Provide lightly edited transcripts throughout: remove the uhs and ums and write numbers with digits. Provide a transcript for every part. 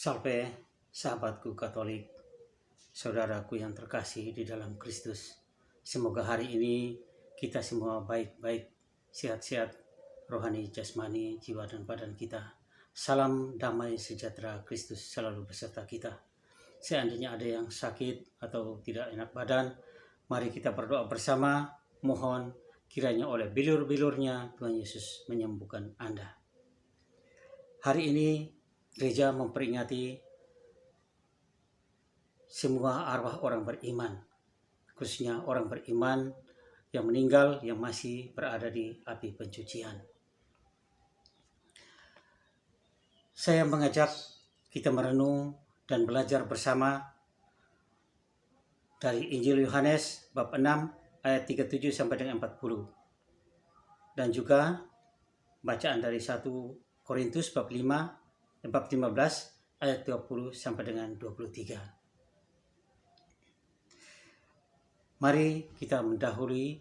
Salve, sahabatku Katolik, saudaraku yang terkasih di dalam Kristus. Semoga hari ini kita semua baik-baik, sehat-sehat, rohani, jasmani, jiwa dan badan kita. Salam damai sejahtera Kristus selalu beserta kita. Seandainya ada yang sakit atau tidak enak badan, mari kita berdoa bersama, mohon kiranya oleh bilur-bilurnya Tuhan Yesus menyembuhkan Anda. Hari ini gereja memperingati semua arwah orang beriman, khususnya orang beriman yang meninggal yang masih berada di api pencucian. Saya mengajak kita merenung dan belajar bersama dari Injil Yohanes bab 6 ayat 37 sampai dengan 40. Dan juga bacaan dari 1 Korintus bab 15 ayat 20 sampai dengan 23. Mari kita mendahului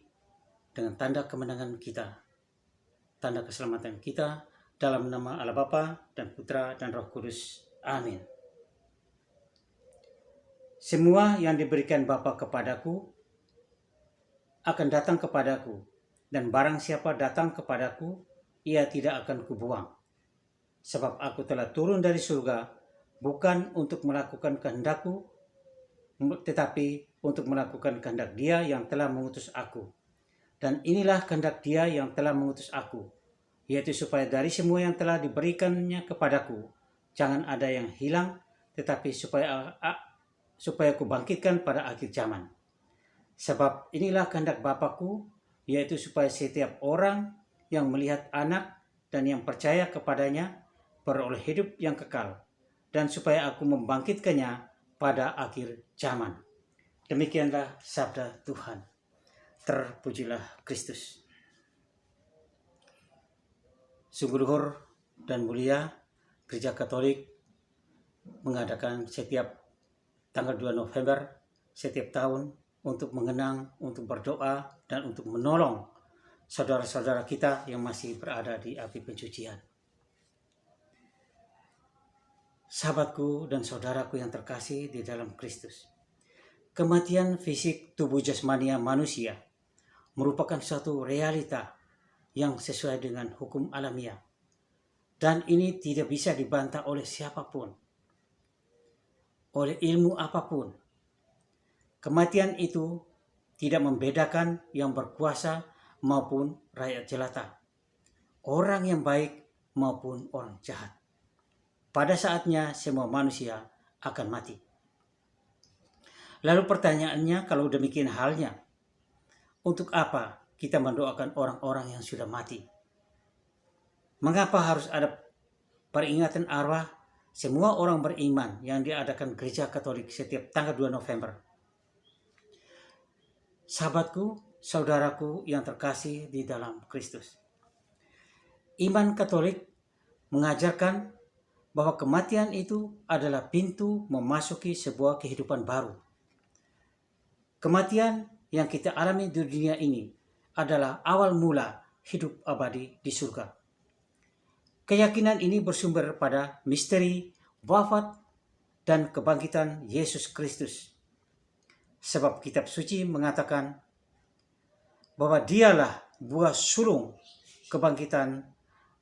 dengan tanda kemenangan kita, tanda keselamatan kita dalam nama Allah Bapa dan Putra dan Roh Kudus. Amin. Semua yang diberikan Bapa kepadaku akan datang kepadaku, dan barang siapa datang kepadaku, ia tidak akan kubuang. Sebab aku telah turun dari surga, bukan untuk melakukan kehendakku, tetapi untuk melakukan kehendak Dia yang telah mengutus aku. Dan inilah kehendak Dia yang telah mengutus aku, yaitu supaya dari semua yang telah diberikannya kepadaku, jangan ada yang hilang, tetapi supaya aku bangkitkan pada akhir zaman. Sebab inilah kehendak Bapakku, yaitu supaya setiap orang yang melihat Anak dan yang percaya kepadanya beroleh hidup yang kekal, dan supaya aku membangkitkannya pada akhir zaman. Demikianlah sabda Tuhan. Terpujilah Kristus. Sungguh luhur dan mulia, Gereja Katolik mengadakan setiap tanggal 2 November setiap tahun untuk mengenang, untuk berdoa, dan untuk menolong saudara-saudara kita yang masih berada di api pencucian. Sahabatku dan saudaraku yang terkasih di dalam Kristus, kematian fisik tubuh jasmania manusia merupakan suatu realita yang sesuai dengan hukum alamiah, dan ini tidak bisa dibantah oleh siapapun, oleh ilmu apapun. Kematian itu tidak membedakan yang berkuasa maupun rakyat jelata, orang yang baik maupun orang jahat. Pada saatnya semua manusia akan mati. Lalu pertanyaannya, kalau demikian halnya, untuk apa kita mendoakan orang-orang yang sudah mati? Mengapa harus ada peringatan arwah semua orang beriman yang diadakan Gereja Katolik setiap tanggal 2 November? Sahabatku, saudaraku yang terkasih di dalam Kristus, iman Katolik mengajarkan bahwa kematian itu adalah pintu memasuki sebuah kehidupan baru. Kematian yang kita alami di dunia ini adalah awal mula hidup abadi di surga. Keyakinan ini bersumber pada misteri wafat dan kebangkitan Yesus Kristus. Sebab kitab suci mengatakan bahwa Dialah buah sulung kebangkitan,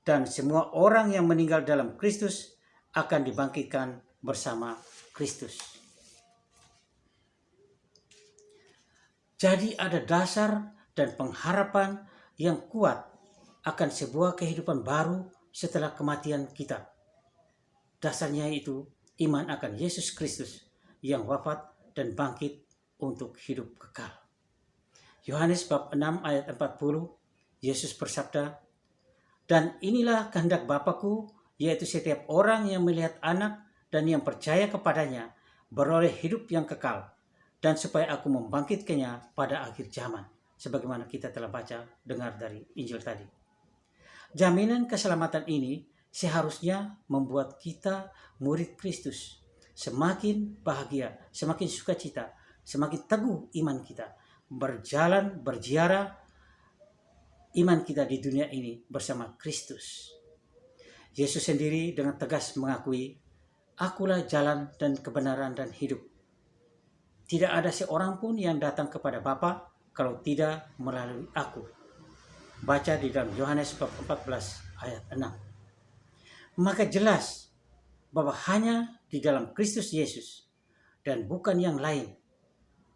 dan semua orang yang meninggal dalam Kristus akan dibangkitkan bersama Kristus. Jadi ada dasar dan pengharapan yang kuat akan sebuah kehidupan baru setelah kematian kita. Dasarnya itu iman akan Yesus Kristus yang wafat dan bangkit untuk hidup kekal. Yohanes bab 6 ayat 40, Yesus bersabda, "Dan inilah kehendak Bapakku, yaitu setiap orang yang melihat Anak dan yang percaya kepadanya beroleh hidup yang kekal, dan supaya aku membangkitkannya pada akhir zaman." Sebagaimana kita telah baca dengar dari Injil tadi. Jaminan keselamatan ini seharusnya membuat kita murid Kristus semakin bahagia, semakin sukacita, semakin teguh iman kita, berziarah iman kita di dunia ini bersama Kristus. Yesus sendiri dengan tegas mengakui Akulah jalan dan kebenaran dan hidup. Tidak ada seorang pun yang datang kepada Bapa kalau tidak melalui aku. Baca di dalam Yohanes bab 14 ayat 6. Maka jelas bahwa hanya di dalam Kristus Yesus dan bukan yang lain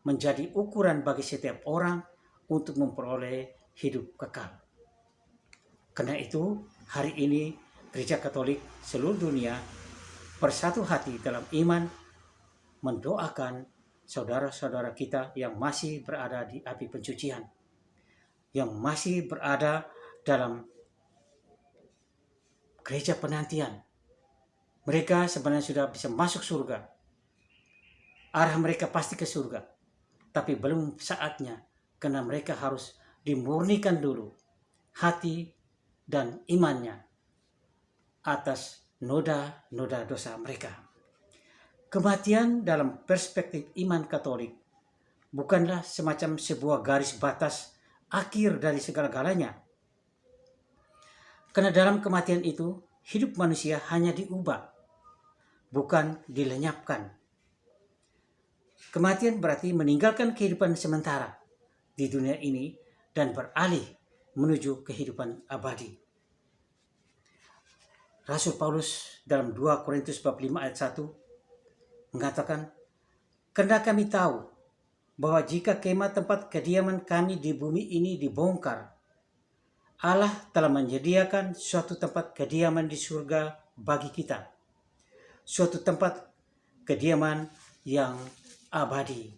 menjadi ukuran bagi setiap orang untuk memperoleh hidup kekal. Karena itu, hari ini Gereja Katolik seluruh dunia bersatu hati dalam iman mendoakan saudara-saudara kita yang masih berada di api pencucian, yang masih berada dalam gereja penantian. Mereka sebenarnya sudah bisa masuk surga. Arah mereka pasti ke surga. Tapi belum saatnya, karena mereka harus dimurnikan dulu hati dan imannya atas noda-noda dosa mereka. Kematian dalam perspektif iman Katolik bukanlah semacam sebuah garis batas akhir dari segala-galanya. Karena dalam kematian itu, hidup manusia hanya diubah, bukan dilenyapkan. Kematian berarti meninggalkan kehidupan sementara di dunia ini dan beralih menuju kehidupan abadi. Rasul Paulus dalam 2 Korintus bab 5 ayat 1 mengatakan, "Karena kami tahu bahwa jika kemah tempat kediaman kami di bumi ini dibongkar, Allah telah menyediakan suatu tempat kediaman di surga bagi kita, suatu tempat kediaman yang abadi."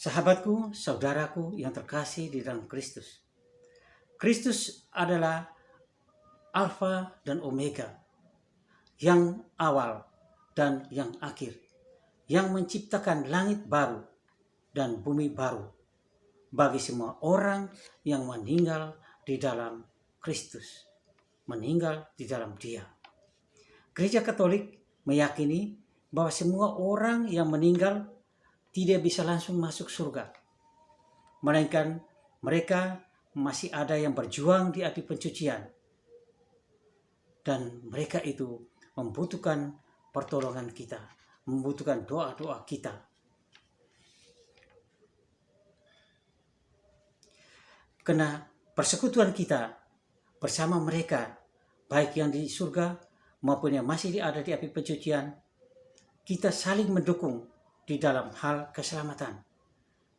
Sahabatku, saudaraku yang terkasih di dalam Kristus. Kristus adalah Alfa dan Omega, yang awal dan yang akhir, yang menciptakan langit baru dan bumi baru bagi semua orang yang meninggal di dalam Kristus, meninggal di dalam Dia. Gereja Katolik meyakini bahwa semua orang yang meninggal tidak bisa langsung masuk surga, melainkan mereka masih ada yang berjuang di api pencucian, dan mereka itu membutuhkan pertolongan kita, membutuhkan doa-doa kita. Karena persekutuan kita bersama mereka, baik yang di surga maupun yang masih ada di api pencucian, kita saling mendukung di dalam hal keselamatan.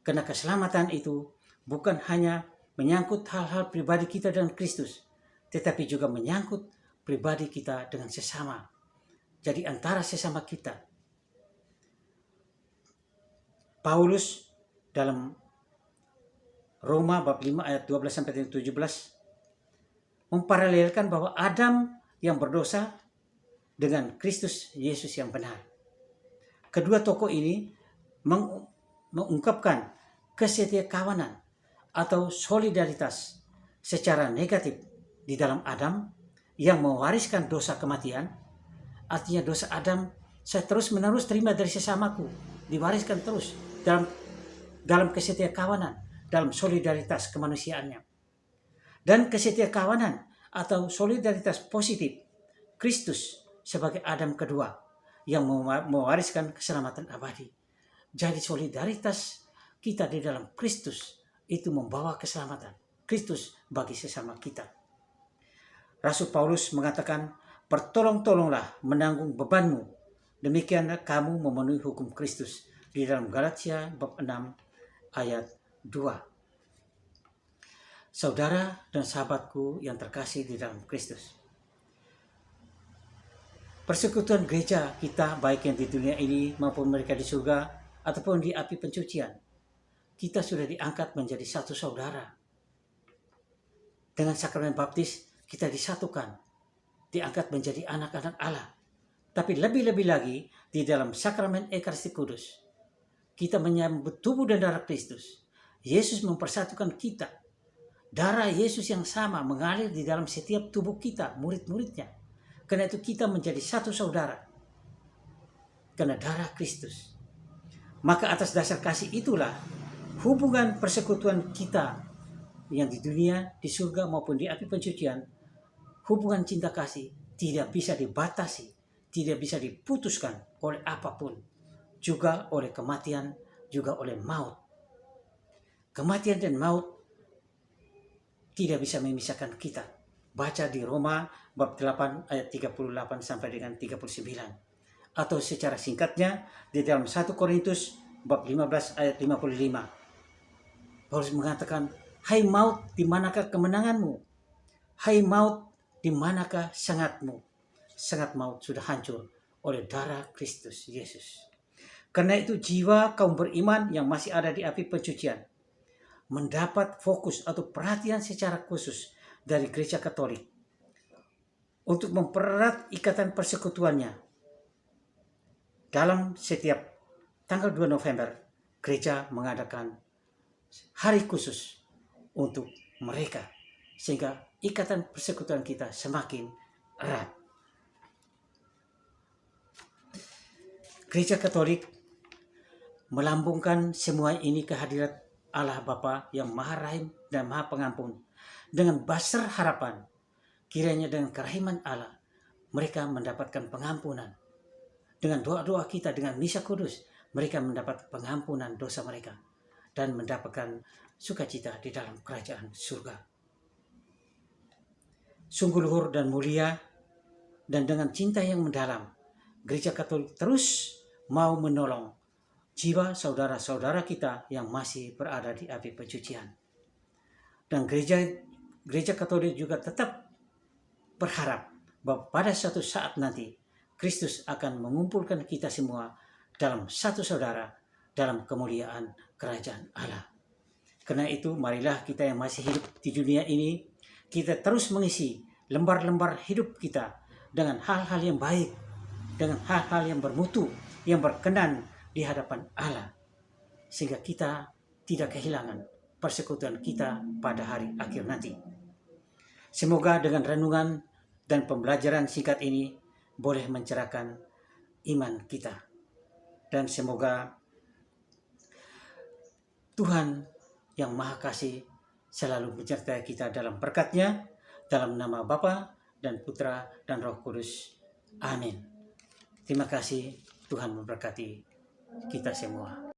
Karena keselamatan itu bukan hanya menyangkut hal-hal pribadi kita dengan Kristus, tetapi juga menyangkut pribadi kita dengan sesama. Jadi antara sesama kita. Paulus dalam Roma bab 5 ayat 12-17 memparalelkan bahwa Adam yang berdosa dengan Kristus Yesus yang benar. Kedua tokoh ini mengungkapkan kesetiakawanan atau solidaritas secara negatif di dalam Adam yang mewariskan dosa kematian. Artinya dosa Adam saya terus menerus terima dari sesamaku, diwariskan terus dalam kesetiakawanan, dalam solidaritas kemanusiaannya. Dan kesetiakawanan atau solidaritas positif Kristus sebagai Adam kedua yang mewariskan keselamatan abadi. Jadi solidaritas kita di dalam Kristus itu membawa keselamatan. Kristus bagi sesama kita. Rasul Paulus mengatakan, "Bertolong-tolonglah menanggung bebanmu, demikianlah kamu memenuhi hukum Kristus." Di dalam Galatia bab 6 ayat 2. Saudara dan sahabatku yang terkasih di dalam Kristus, persekutuan gereja kita, baik yang di dunia ini maupun mereka di surga ataupun di api pencucian, kita sudah diangkat menjadi satu saudara. Dengan sakramen baptis kita disatukan, diangkat menjadi anak-anak Allah. Tapi lebih-lebih lagi di dalam sakramen Ekaristi Kudus, kita menyambut tubuh dan darah Kristus. Yesus mempersatukan kita. Darah Yesus yang sama mengalir di dalam setiap tubuh kita, murid-muridnya. Karena itu kita menjadi satu saudara. Karena darah Kristus. Maka atas dasar kasih itulah hubungan persekutuan kita yang di dunia, di surga maupun di api pencucian hubungan cinta kasih tidak bisa dibatasi, tidak bisa diputuskan oleh apapun, juga oleh kematian, juga oleh maut. Kematian dan maut tidak bisa memisahkan kita. Baca di Roma bab 8 ayat 38 sampai dengan 39. Atau secara singkatnya di dalam 1 Korintus bab 15 ayat 55. Paulus mengatakan, "Hai maut, di manakah kemenanganmu? Hai maut, di manakah sengatmu?" Sengat maut sudah hancur oleh darah Kristus Yesus. Karena itu jiwa kaum beriman yang masih ada di api pencucian mendapat fokus atau perhatian secara khusus dari Gereja Katolik untuk mempererat ikatan persekutuannya. Dalam setiap tanggal 2 November, gereja mengadakan hari khusus untuk mereka, sehingga ikatan persekutuan kita semakin erat. Gereja Katolik melambungkan semua ini ke hadirat Allah Bapa yang Maha Rahim dan Maha Pengampun dengan basar harapan kiranya dengan kerahiman Allah mereka mendapatkan pengampunan. Dengan doa-doa kita, dengan misa kudus, mereka mendapat pengampunan dosa mereka dan mendapatkan sukacita di dalam kerajaan surga. Sungguh luhur dan mulia, dan dengan cinta yang mendalam, Gereja Katolik terus mau menolong jiwa saudara-saudara kita yang masih berada di api pencucian. Dan gereja Katolik juga tetap berharap bahwa pada suatu saat nanti Kristus akan mengumpulkan kita semua dalam satu saudara dalam kemuliaan kerajaan Allah. Karena itu marilah kita yang masih hidup di dunia ini, kita terus mengisi lembar-lembar hidup kita dengan hal-hal yang baik, dengan hal-hal yang bermutu, yang berkenan di hadapan Allah, sehingga kita tidak kehilangan persekutuan kita pada hari akhir nanti. Semoga dengan renungan dan pembelajaran singkat ini boleh mencerahkan iman kita, dan semoga Tuhan yang Maha Kasih selalu menyertai kita dalam berkat-Nya, dalam nama Bapa dan Putra dan Roh Kudus. Amin. Terima kasih. Tuhan memberkati kita semua.